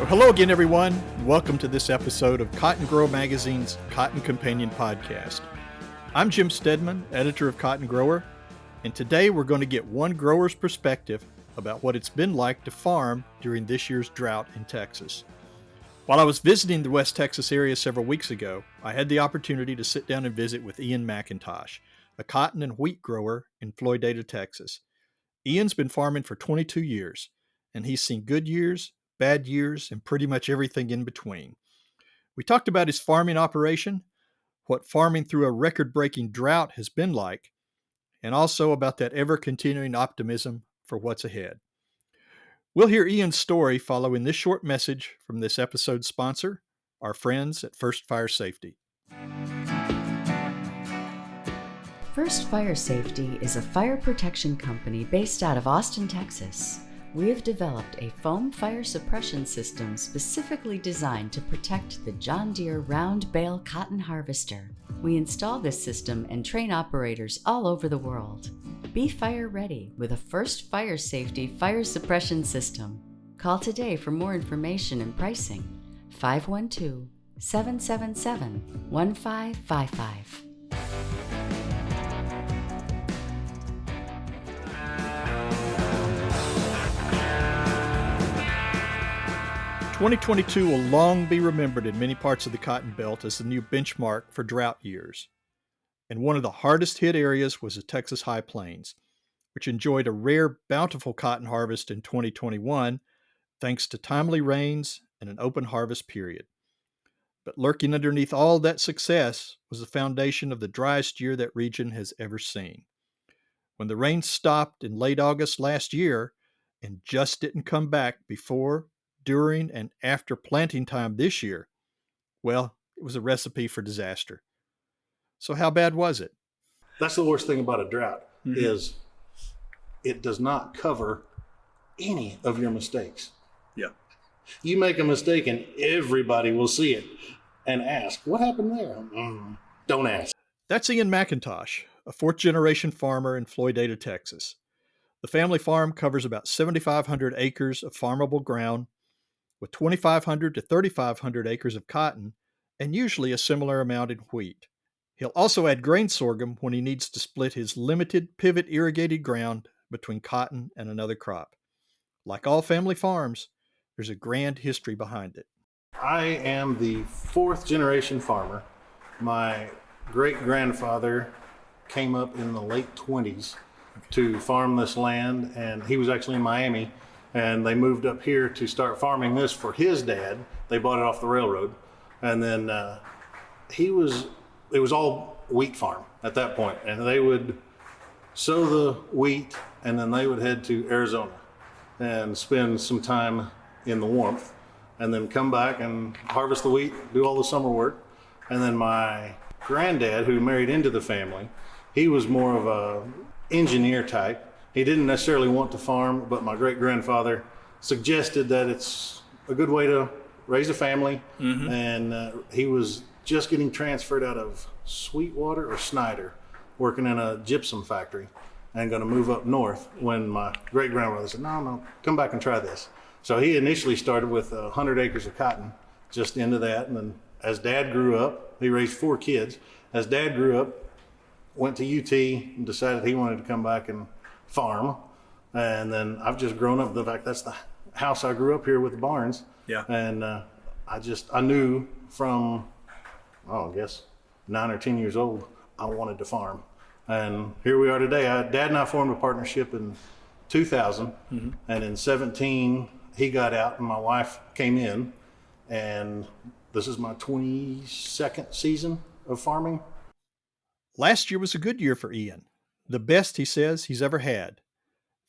Well, hello again, everyone. Welcome to this episode of Cotton Grower Magazine's Cotton Companion Podcast. I'm Jim Stedman, editor of Cotton Grower, and today we're going to get one grower's perspective about what it's been like to farm during this year's drought in Texas. While I was visiting the West Texas area several weeks ago, I had the opportunity to sit down and visit with Ian McIntosh, a cotton and wheat grower in Floydada, Texas. Ian's been farming for 22 years, and he's seen good years, bad years, and pretty much everything in between. We talked about his farming operation, what farming through a record-breaking drought has been like, and also about that ever-continuing optimism for what's ahead. We'll hear Ian's story following this short message from this episode's sponsor, our friends at First Fire Safety. First Fire Safety is a fire protection company based out of Austin, Texas. We have developed a foam fire suppression system specifically designed to protect the John Deere round bale cotton harvester. We install this system and train operators all over the world. Be fire ready with a First Fire Safety fire suppression system. Call today for more information and pricing. 512-777-1555. 2022 will long be remembered in many parts of the Cotton Belt as the new benchmark for drought years. And one of the hardest hit areas was the Texas High Plains, which enjoyed a rare, bountiful cotton harvest in 2021 thanks to timely rains and an open harvest period. But lurking underneath all that success was the foundation of the driest year that region has ever seen. When the rain stopped in late August last year and just didn't come back before, during, and after planting time this year, well, it was a recipe for disaster. So how bad was it? That's the worst thing about a drought, is it does not cover any of your mistakes. Yeah. You make a mistake and everybody will see it and ask, what happened there? Don't ask. That's Ian McIntosh, a fourth-generation farmer in Floydada, Texas. The family farm covers about 7,500 acres of farmable ground, with 2,500 to 3,500 acres of cotton, and usually a similar amount in wheat. He'll also add grain sorghum when he needs to split his limited pivot irrigated ground between cotton and another crop. Like all family farms, there's a grand history behind it. I am the fourth generation farmer. My great-grandfather came up in the late 20s to farm this land, and he was actually in Miami, and they moved up here to start farming this for his dad. They bought it off the railroad, and then it was all wheat farm at that point, and they would sow the wheat, and then they would head to Arizona and spend some time in the warmth, and then come back and harvest the wheat, do all the summer work. And then my granddad, who married into the family, he was more of a engineer type. He didn't necessarily want to farm, but my great-grandfather suggested that it's a good way to raise a family. And he was just getting transferred out of Sweetwater or Snyder, working in a gypsum factory, and going to move up north when my great-grandmother said, no, come back and try this. So he initially started with 100 acres of cotton, just into that. And then as Dad grew up, he raised 4 kids. As Dad grew up, went to UT and decided he wanted to come back and farm. And then I've just grown up. In fact, that's the house I grew up here with the barns. Yeah. And I knew from, I guess 9 or 10 years old, I wanted to farm. And here we are today. Dad and I formed a partnership in 2000, and in 17 he got out and my wife came in, and this is my 22nd season of farming. Last year was a good year for Ian, the best, he says, he's ever had.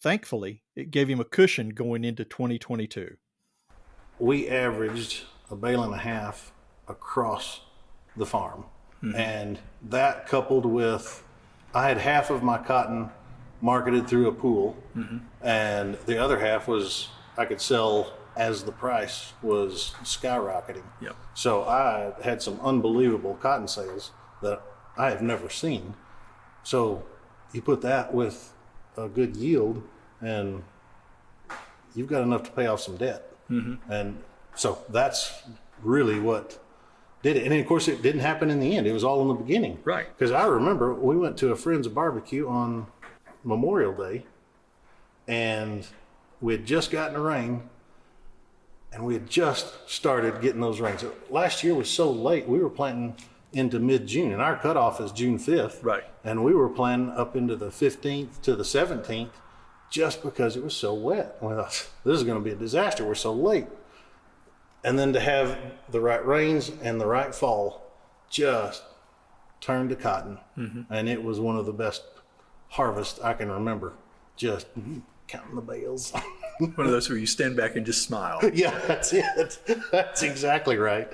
Thankfully, it gave him a cushion going into 2022. We averaged a bale and a half across the farm, and that coupled with, I had half of my cotton marketed through a pool, and the other half was I could sell as the price was skyrocketing. Yep. So I had some unbelievable cotton sales that I have never seen. So you put that with a good yield, and you've got enough to pay off some debt. And So that's really what did it. And of course, it didn't happen in the end. It was all in the beginning. Right. Because I remember we went to a friend's barbecue on Memorial Day, and we had just gotten a rain, and we had just started getting those rains. Last year was so late, we were planting into mid-June, and our cutoff is June 5th. Right. And we were planting up into the 15th to the 17th just because it was so wet. We thought, this is going to be a disaster. We're so late. And then to have the right rains and the right fall just turned to cotton. And it was one of the best harvests I can remember. Just counting the bales. One of those where you stand back and just smile. Yeah, that's it. That's exactly right.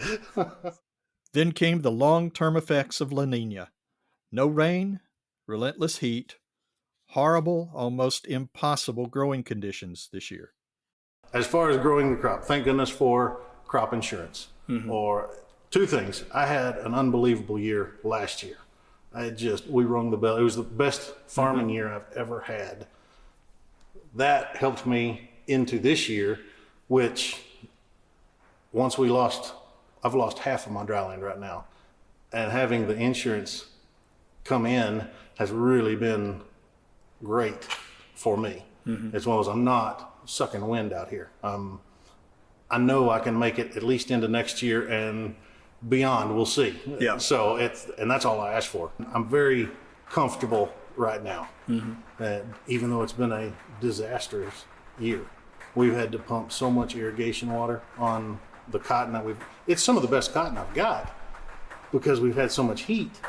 Then came the long-term effects of La Nina. No rain, relentless heat, horrible, almost impossible growing conditions this year. As far as growing the crop, thank goodness for crop insurance. Or two things. I had an unbelievable year last year. We rung the bell. It was the best farming year I've ever had. That helped me into this year, which I've lost half of my dryland right now. And having the insurance come in has really been great for me. It's one of those, I'm not sucking wind out here. I know I can make it at least into next year and beyond. We'll see. Yeah. So and that's all I ask for. I'm very comfortable right now. Even though it's been a disastrous year, we've had to pump so much irrigation water on the cotton that it's some of the best cotton I've got because we've had so much heat,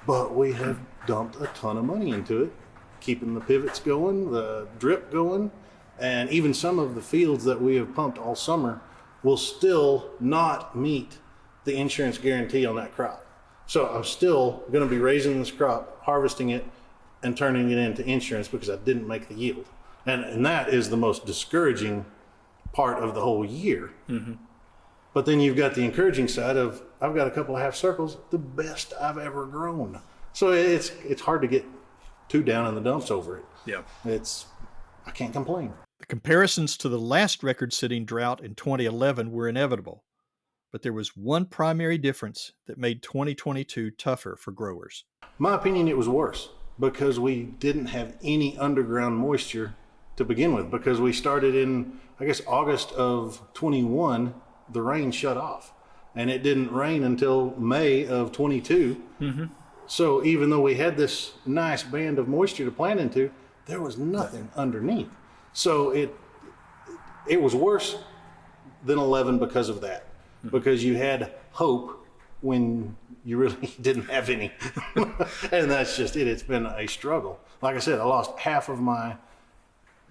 but we have dumped a ton of money into it, keeping the pivots going, the drip going, and even some of the fields that we have pumped all summer will still not meet the insurance guarantee on that crop. So I'm still going to be raising this crop, harvesting it, and turning it into insurance because I didn't make the yield. And that is the most discouraging part of the whole year. But then you've got the encouraging side of, I've got a couple of half circles, the best I've ever grown. So it's hard to get too down in the dumps over it. Yeah. I can't complain. The comparisons to the last record-setting drought in 2011 were inevitable, but there was one primary difference that made 2022 tougher for growers. My opinion, it was worse because we didn't have any underground moisture to begin with, because we started in, I guess, August of 21, the rain shut off, and it didn't rain until May of 22. So even though we had this nice band of moisture to plant into, there was nothing underneath. So it was worse than 11 because of that, because you had hope when you really didn't have any. And that's just it. It's been a struggle. Like I said, I lost half of my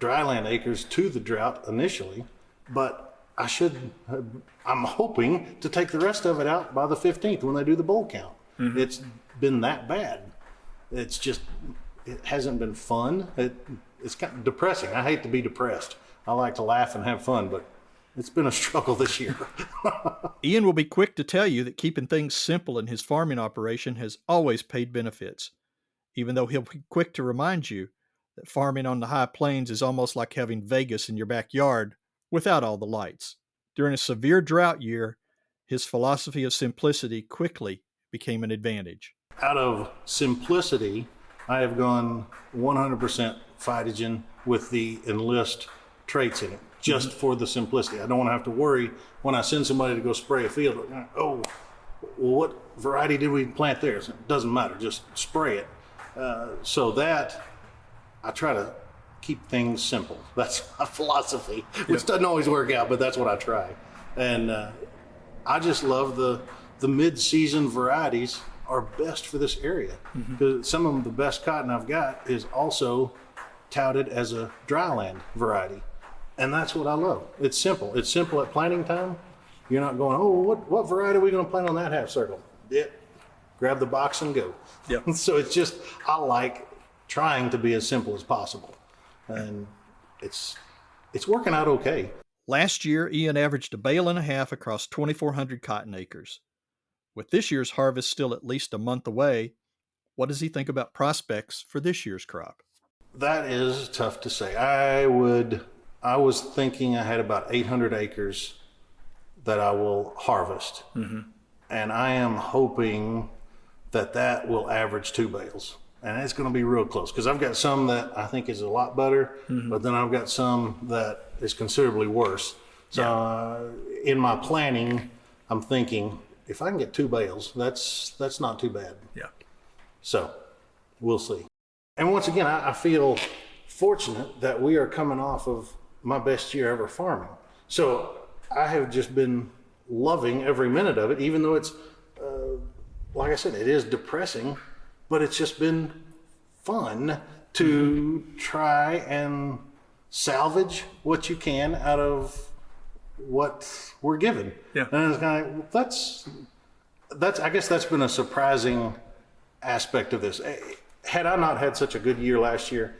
dryland acres to the drought initially, but I'm hoping to take the rest of it out by the 15th when they do the bowl count. It's been that bad. It hasn't been fun. It's kind of depressing. I hate to be depressed. I like to laugh and have fun, but it's been a struggle this year. Ian will be quick to tell you that keeping things simple in his farming operation has always paid benefits, even though he'll be quick to remind you that farming on the high plains is almost like having Vegas in your backyard without all the lights. During a severe drought year, his philosophy of simplicity quickly became an advantage. Out of simplicity, I have gone 100% phytogen with the Enlist traits in it, just for the simplicity. I don't want to have to worry when I send somebody to go spray a field. Oh, well, what variety did we plant there? So it doesn't matter, just spray it. So that, I try to keep things simple. That's my philosophy, which doesn't always work out, but that's what I try. And I just love the mid-season varieties are best for this area. Because some of the best cotton I've got is also touted as a dryland variety. And that's what I love. It's simple. It's simple at planting time. You're not going, oh, what variety are we going to plant on that half circle? Grab the box and go. So it's just, I like trying to be as simple as possible. And it's working out okay. Last year, Ian averaged a bale and a half across 2,400 cotton acres. With this year's harvest still at least a month away, what does he think about prospects for this year's crop? That is tough to say. I was thinking I had about 800 acres that I will harvest. And I am hoping that will average 2 bales. And it's going to be real close because I've got some that I think is a lot better, but then I've got some that is considerably worse. So in my planning, I'm thinking if I can get 2 bales, that's not too bad. Yeah. So we'll see. And once again, I feel fortunate that we are coming off of my best year ever farming. So I have just been loving every minute of it, even though it's, like I said, it is depressing, but it's just been fun to try and salvage what you can out of what we're given. Yeah. And it's kind of, that's, I guess that's been a surprising aspect of this. Had I not had such a good year last year,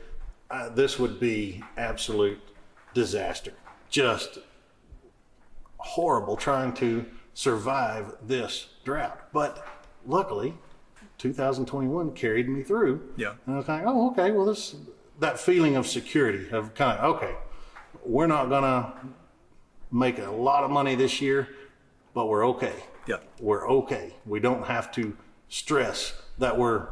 this would be absolute disaster. Just horrible trying to survive this drought. But luckily, 2021 carried me through. Yeah. And I was like, oh, okay, well, that feeling of security of kind of, okay, we're not going to make a lot of money this year, but we're okay. Yeah. We're okay. We don't have to stress that we're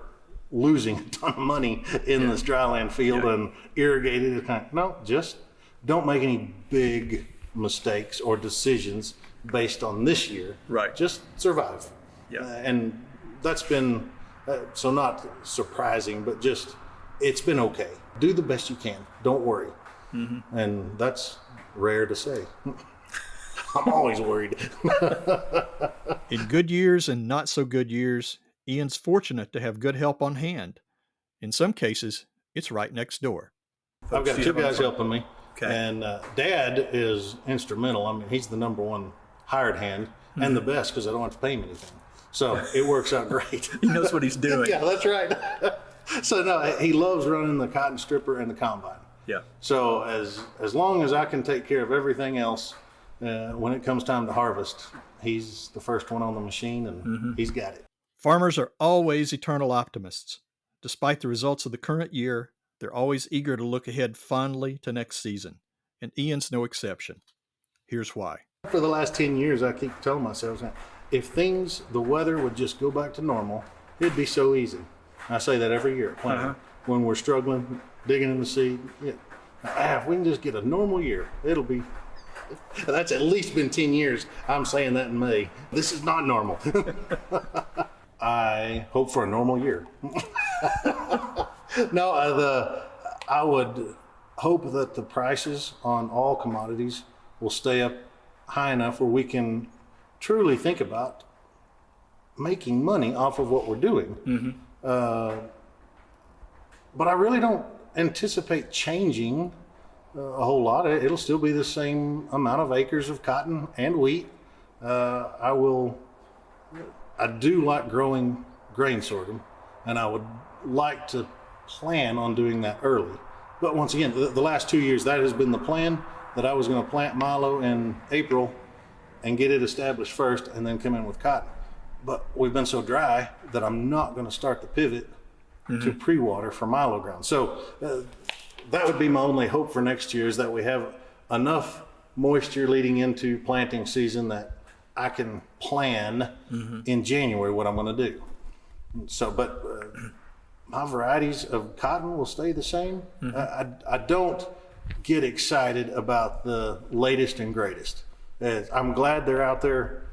losing a ton of money in this dryland field and irrigated. No, just don't make any big mistakes or decisions based on this year. Right. Just survive. Yeah. And that's been, so not surprising, but just, it's been okay. Do the best you can. Don't worry. And that's rare to say. I'm always worried. In good years and not so good years, Ian's fortunate to have good help on hand. In some cases, it's right next door. I've got 2 guys helping me. Okay. And Dad is instrumental. I mean, he's the number one hired hand and the best because I don't have to pay him anything. So it works out great. He knows what he's doing. Yeah, that's right. So no, he loves running the cotton stripper and the combine. Yeah. So as long as I can take care of everything else, when it comes time to harvest, he's the first one on the machine and he's got it. Farmers are always eternal optimists. Despite the results of the current year, they're always eager to look ahead fondly to next season, and Ian's no exception. Here's why. For the last 10 years, I keep telling myself, if the weather would just go back to normal, it'd be so easy. I say that every year at planting. When we're struggling, digging in the seed, if we can just get a normal year, it'll be, that's at least been 10 years. I'm saying that in May. This is not normal. I hope for a normal year. No, I would hope that the prices on all commodities will stay up high enough where we can truly think about making money off of what we're doing. But I really don't anticipate changing a whole lot. It'll still be the same amount of acres of cotton and wheat. I do like growing grain sorghum, and I would like to plan on doing that early. But once again, the last 2 years, that has been the plan, that I was going to plant milo in April and get it established first and then come in with cotton. But we've been so dry that I'm not going to start the pivot to pre-water for milo ground. So that would be my only hope for next year, is that we have enough moisture leading into planting season that I can plan in January what I'm going to do. So, but my varieties of cotton will stay the same. I don't get excited about the latest and greatest. I'm glad they're out there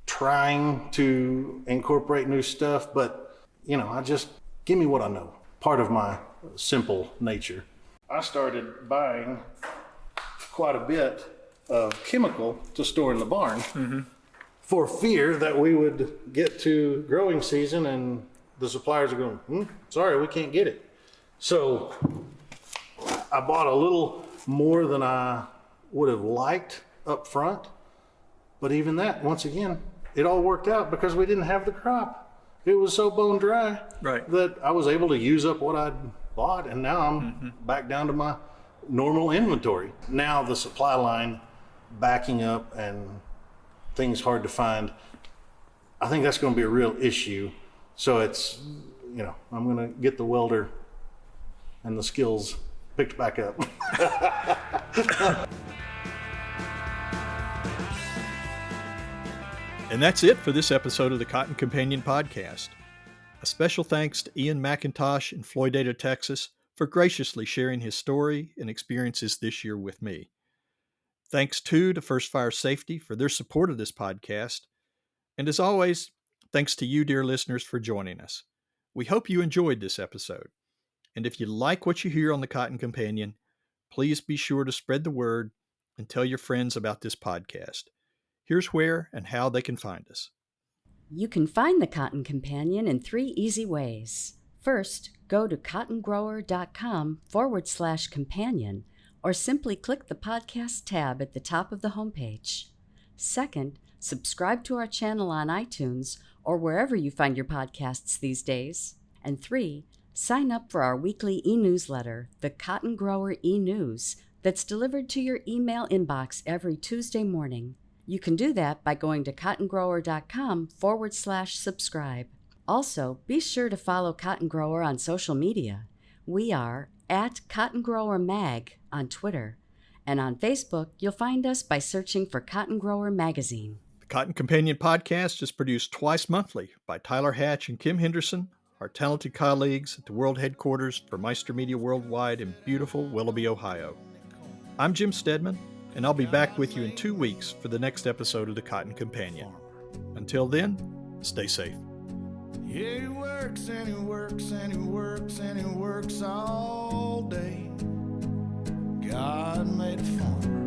trying to incorporate new stuff, but I just give me what I know. Part of my simple nature. I started buying quite a bit of chemical to store in the barn for fear that we would get to growing season and the suppliers are going, sorry, we can't get it. So I bought a little more than I would have liked up front. But even that, once again, it all worked out because we didn't have the crop. It was so bone dry that I was able to use up what I'd bought, and now I'm back down to my normal inventory. Now the supply line backing up and things hard to find, I think that's going to be a real issue. So it's, I'm going to get the welder and the skills picked back up. And that's it for this episode of the Cotton Companion podcast. A special thanks to Ian McIntosh in Floydada, Texas, for graciously sharing his story and experiences this year with me. Thanks, too, to First Fire Safety for their support of this podcast. And as always, thanks to you, dear listeners, for joining us. We hope you enjoyed this episode. And if you like what you hear on the Cotton Companion, please be sure to spread the word and tell your friends about this podcast. Here's where and how they can find us. You can find the Cotton Companion in 3 easy ways. First, go to cottongrower.com/companion, or simply click the podcast tab at the top of the homepage. Second, subscribe to our channel on iTunes or wherever you find your podcasts these days. And 3, sign up for our weekly e-newsletter, the Cotton Grower e-News, that's delivered to your email inbox every Tuesday morning. You can do that by going to cottongrower.com/subscribe. Also, be sure to follow Cotton Grower on social media. We are at Cotton Grower Mag on Twitter. And on Facebook, you'll find us by searching for Cotton Grower Magazine. The Cotton Companion podcast is produced twice monthly by Tyler Hatch and Kim Henderson, our talented colleagues at the world headquarters for Meister Media Worldwide in beautiful Willoughby, Ohio. I'm Jim Stedman, and I'll be back with you in 2 weeks for the next episode of the Cotton Companion. Until then, stay safe. Yeah, he works and he works and he works and he works all day. God made a farmer.